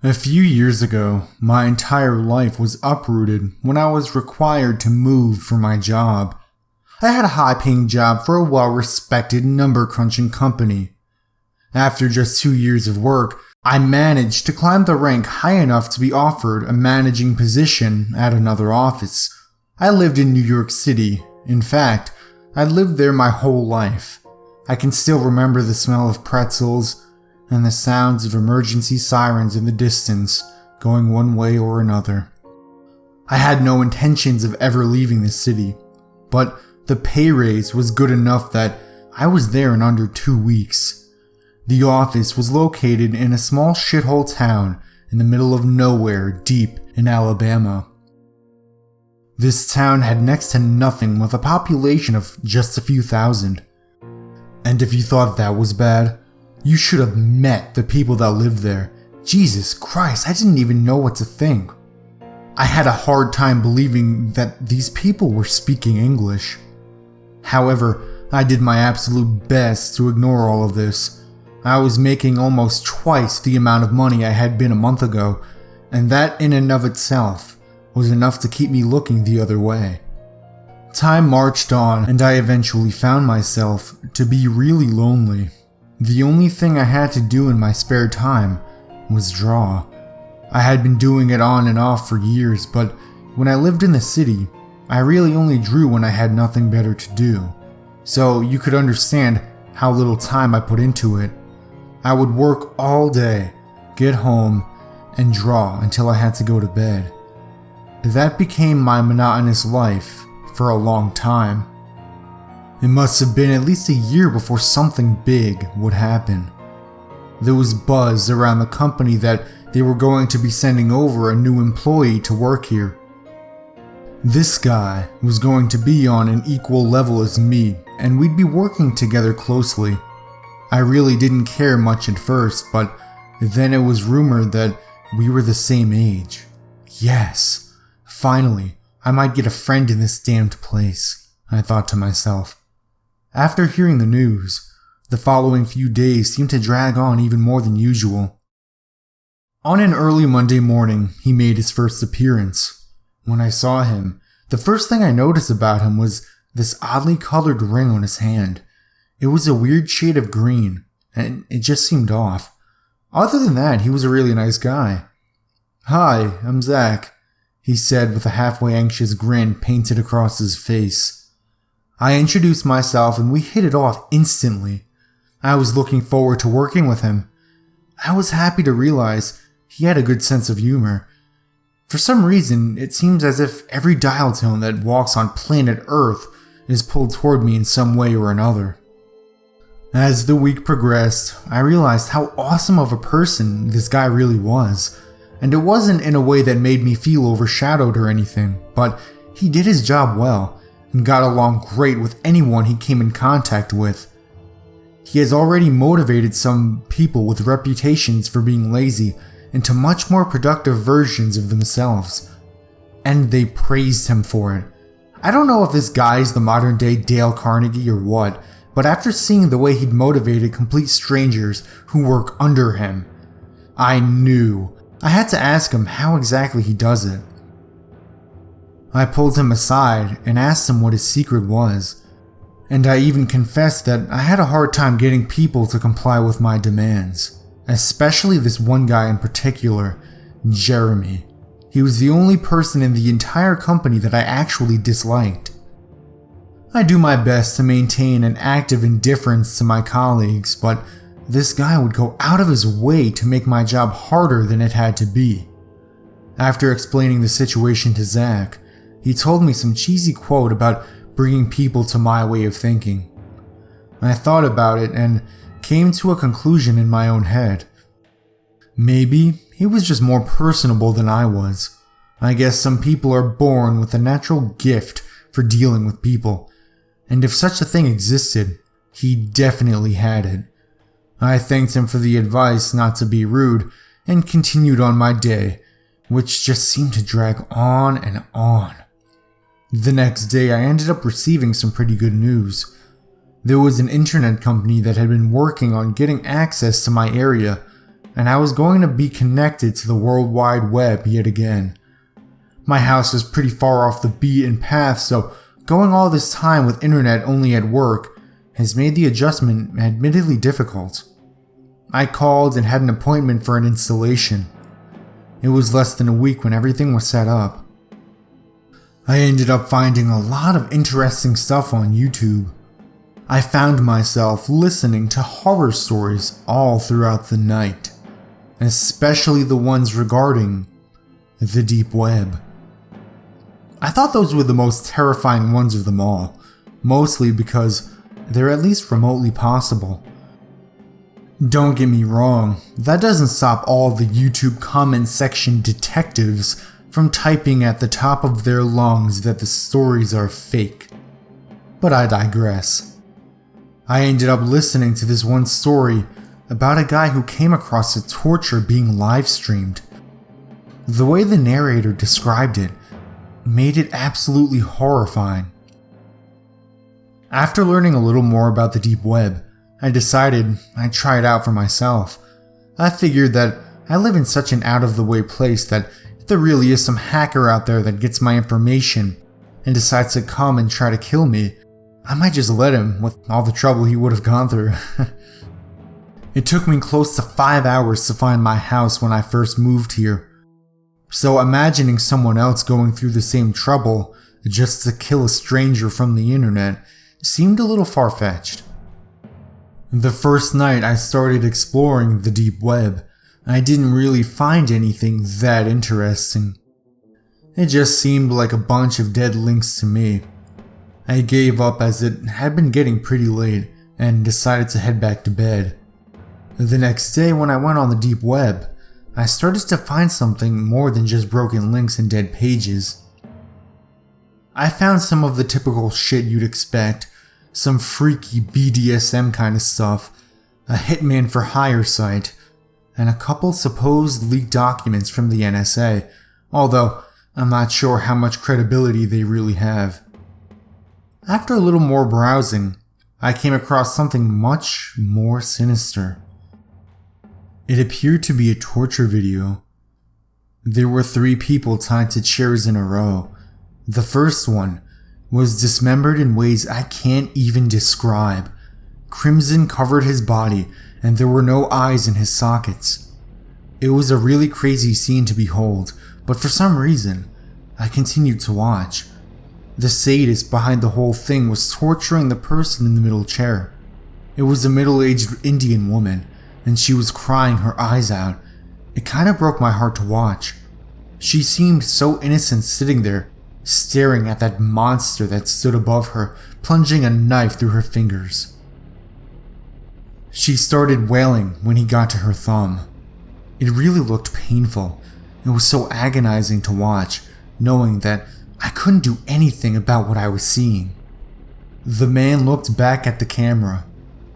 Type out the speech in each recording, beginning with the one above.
A few years ago, my entire life was uprooted when I was required to move for my job. I had a high-paying job for a well-respected number-crunching company. After just 2 years of work, I managed to climb the rank high enough to be offered a managing position at another office. I lived in New York City. In fact, I lived there my whole life. I can still remember the smell of pretzels and the sounds of emergency sirens in the distance, going one way or another. I had no intentions of ever leaving the city, but the pay raise was good enough that I was there in under 2 weeks. The office was located in a small shithole town in the middle of nowhere deep in Alabama. This town had next to nothing with a population of just a few thousand. And if you thought that was bad, you should have met the people that lived there. Jesus Christ, I didn't even know what to think. I had a hard time believing that these people were speaking English. However, I did my absolute best to ignore all of this. I was making almost twice the amount of money I had been a month ago, and that in and of itself was enough to keep me looking the other way. Time marched on, and I eventually found myself to be really lonely. The only thing I had to do in my spare time was draw. I had been doing it on and off for years, but when I lived in the city, I really only drew when I had nothing better to do. So you could understand how little time I put into it. I would work all day, get home, and draw until I had to go to bed. That became my monotonous life for a long time. It must have been at least a year before something big would happen. There was buzz around the company that they were going to be sending over a new employee to work here. This guy was going to be on an equal level as me, and we'd be working together closely. I really didn't care much at first, but then it was rumored that we were the same age. Yes, finally, I might get a friend in this damned place, I thought to myself. After hearing the news, the following few days seemed to drag on even more than usual. On an early Monday morning, he made his first appearance. When I saw him, the first thing I noticed about him was this oddly colored ring on his hand. It was a weird shade of green, and it just seemed off. Other than that, he was a really nice guy. "Hi, I'm Zach," he said with a halfway anxious grin painted across his face. I introduced myself and we hit it off instantly. I was looking forward to working with him. I was happy to realize he had a good sense of humor. For some reason, it seems as if every dial tone that walks on planet Earth is pulled toward me in some way or another. As the week progressed, I realized how awesome of a person this guy really was. And it wasn't in a way that made me feel overshadowed or anything, but he did his job well and got along great with anyone he came in contact with. He has already motivated some people with reputations for being lazy into much more productive versions of themselves, and they praised him for it. I don't know if this guy is the modern day Dale Carnegie or what, but after seeing the way he'd motivated complete strangers who work under him, I knew I had to ask him how exactly he does it. I pulled him aside and asked him what his secret was, and I even confessed that I had a hard time getting people to comply with my demands, especially this one guy in particular, Jeremy. He was the only person in the entire company that I actually disliked. I do my best to maintain an active indifference to my colleagues, but this guy would go out of his way to make my job harder than it had to be. After explaining the situation to Zach, he told me some cheesy quote about bringing people to my way of thinking. I thought about it and came to a conclusion in my own head. Maybe he was just more personable than I was. I guess some people are born with a natural gift for dealing with people, and if such a thing existed, he definitely had it. I thanked him for the advice not to be rude and continued on my day, which just seemed to drag on and on. The next day, I ended up receiving some pretty good news. There was an internet company that had been working on getting access to my area, and I was going to be connected to the World Wide Web yet again. My house was pretty far off the beaten path, so going all this time with internet only at work has made the adjustment admittedly difficult. I called and had an appointment for an installation. It was less than a week when everything was set up. I ended up finding a lot of interesting stuff on YouTube. I found myself listening to horror stories all throughout the night, especially the ones regarding the deep web. I thought those were the most terrifying ones of them all, mostly because they're at least remotely possible. Don't get me wrong, that doesn't stop all the YouTube comment section detectives from typing at the top of their lungs that the stories are fake. But I digress. I ended up listening to this one story about a guy who came across a torture being live streamed. The way the narrator described it made it absolutely horrifying. After learning a little more about the deep web, I decided I'd try it out for myself. I figured that I live in such an out-of-the-way place that if there really is some hacker out there that gets my information and decides to come and try to kill me, I might just let him with all the trouble he would have gone through. It took me close to 5 hours to find my house when I first moved here. So imagining someone else going through the same trouble just to kill a stranger from the internet seemed a little far-fetched. The first night I started exploring the deep web, I didn't really find anything that interesting. It just seemed like a bunch of dead links to me. I gave up as it had been getting pretty late and decided to head back to bed. The next day when I went on the deep web, I started to find something more than just broken links and dead pages. I found some of the typical shit you'd expect, some freaky BDSM kind of stuff, a hitman for hire site, and a couple supposed leaked documents from the NSA, although I'm not sure how much credibility they really have. After a little more browsing, I came across something much more sinister. It appeared to be a torture video. There were 3 people tied to chairs in a row. The first one was dismembered in ways I can't even describe. Crimson covered his body, and there were no eyes in his sockets. It was a really crazy scene to behold, but for some reason, I continued to watch. The sadist behind the whole thing was torturing the person in the middle chair. It was a middle-aged Indian woman, and she was crying her eyes out. It kind of broke my heart to watch. She seemed so innocent sitting there, staring at that monster that stood above her, plunging a knife through her fingers. She started wailing when he got to her thumb. It really looked painful. It was so agonizing to watch, knowing that I couldn't do anything about what I was seeing. The man looked back at the camera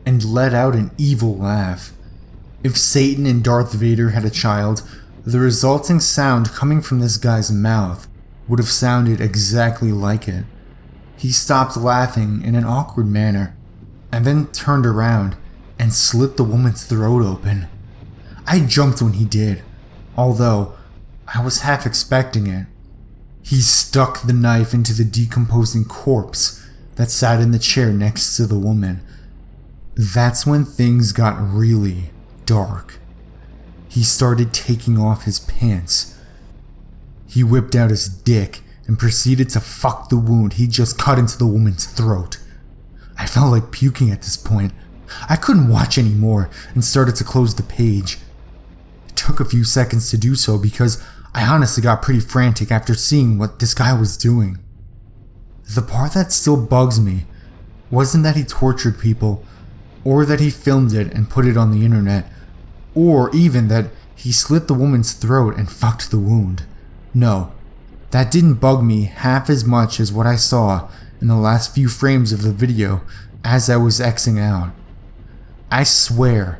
and let out an evil laugh. If Satan and Darth Vader had a child, the resulting sound coming from this guy's mouth would have sounded exactly like it. He stopped laughing in an awkward manner, and then turned around and slit the woman's throat open. I jumped when he did, although I was half expecting it. He stuck the knife into the decomposing corpse that sat in the chair next to the woman. That's when things got really dark. He started taking off his pants. He whipped out his dick and proceeded to fuck the wound he just cut into the woman's throat. I felt like puking at this point. I couldn't watch anymore and started to close the page. It took a few seconds to do so because I honestly got pretty frantic after seeing what this guy was doing. The part that still bugs me wasn't that he tortured people, or that he filmed it and put it on the internet, or even that he slit the woman's throat and fucked the wound. No, that didn't bug me half as much as what I saw in the last few frames of the video as I was Xing out. I swear,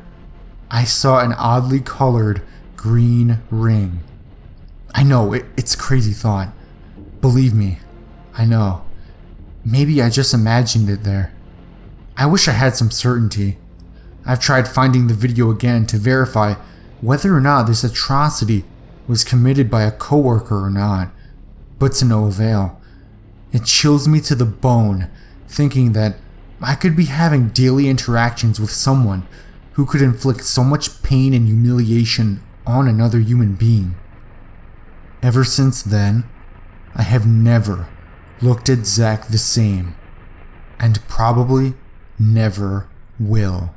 I saw an oddly colored green ring. I know, it's a crazy thought. Believe me, I know. Maybe I just imagined it there. I wish I had some certainty. I've tried finding the video again to verify whether or not this atrocity was committed by a coworker or not, but to no avail. It chills me to the bone thinking that I could be having daily interactions with someone who could inflict so much pain and humiliation on another human being. Ever since then, I have never looked at Zach the same, and probably never will.